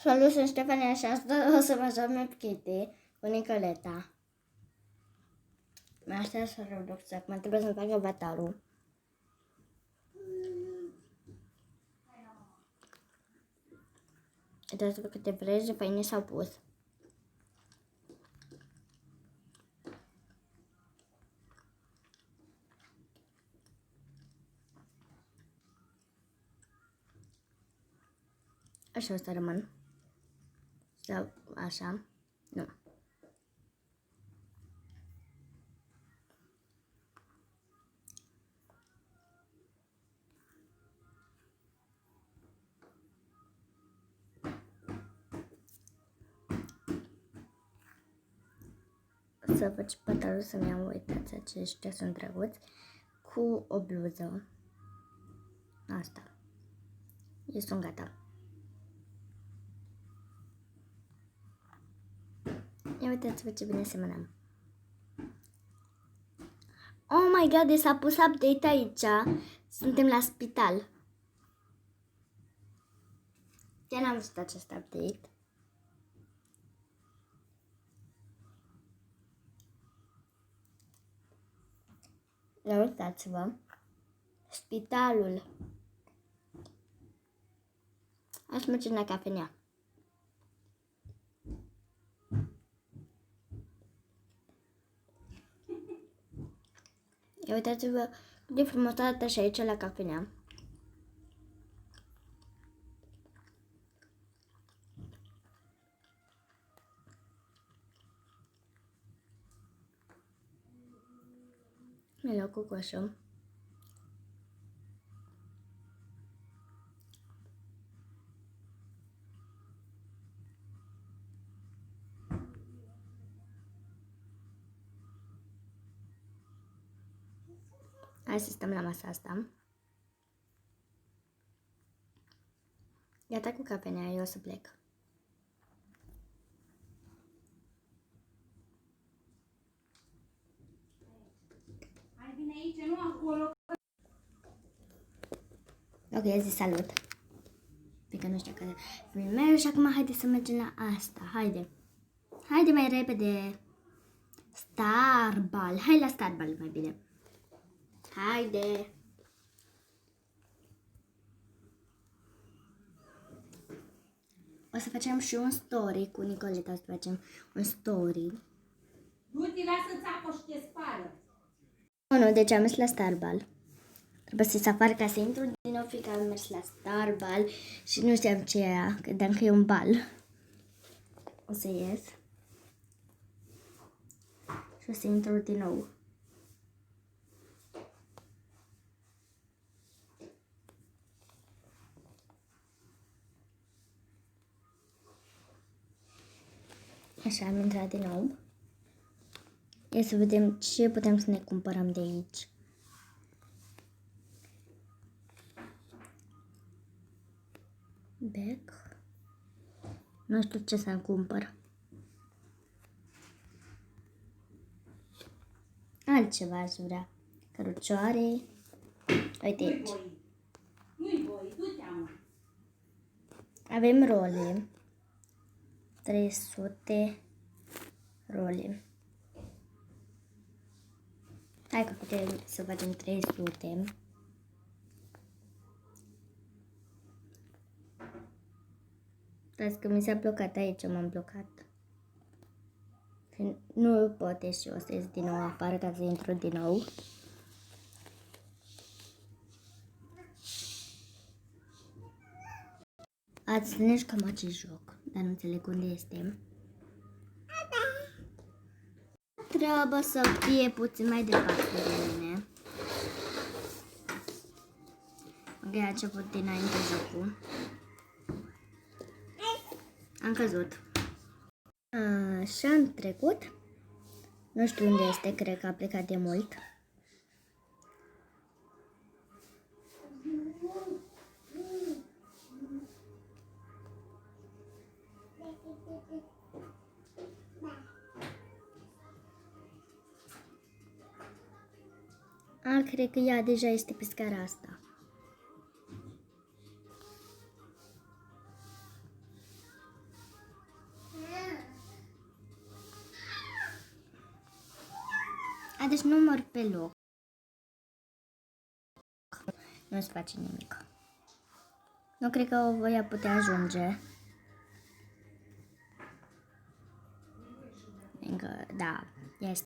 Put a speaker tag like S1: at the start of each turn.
S1: Salut, sunt Ștefania și astăzi o să vă joc Map Kitty cu Nicoleta. Mă aștept să Roblox, acum trebuie să-mi fac avatarul. Uitați-vă câte vreje faine s-au pus. Așa o să rămân. Sau așa. Nu. O să fac pătarul să-mi iau, uitați, aceștia sunt drăguți, cu o bluză. Asta. Eu sunt gata. Ia uitați-vă ce bine semănăm. Oh my god, s-a pus update aici. Suntem la spital. Chiar n-am văzut acest update. Ia uitați-vă. Spitalul. Aș merge la cafenea. Ia uitați-vă cât de frumos arată și aici la cafenea. Mi-a luat cu coșul. Hai să stăm la masa asta. Gata cu cafenea, eu o să plec.
S2: Hai, vine aici, nu acolo.
S1: Ok, a zis salut. Pică nu știu că filmez și acum haide să mergem la asta. Haide. Haide mai repede. Starball. Hai la Starball mai bine. Haide. O să facem și un story cu Nicoleta. O să facem un story.
S2: Du-te, lasă țapă și te spală.
S1: Nu, deci am mers la Starball. Trebuie să safar ca să intru din nou, fiindcă am mers la Starball și nu știam ce era, credeam că e un bal. O să ies. Și o să intru din nou. Așa, am intrat din nou. Ia să vedem ce putem să ne cumpărăm de aici. Back. Nu știu ce să-mi cumpăr. Altceva aș vrea. Cărucioare. Uite aici.
S2: Nu-i voi, du-te, amă.
S1: Avem role. 300 role. Hai că putem să facem 300. Dați că mi s-a blocat aici, m-am blocat. Nu pot ieși, o să ies din nou afară ca să intru din nou. Ați înțeles cam acest joc, dar nu înțeleg unde este. Trebuie să fie puțin mai departe de mine. Ok, a început dinainte jocul. Am căzut. Așa am trecut. Nu știu unde este, cred că a plecat de mult. Cred că ea deja este pe scara asta. Deci număr pe loc. Nu-ți face nimic. Nu cred că o voi putea ajunge. Încă, da.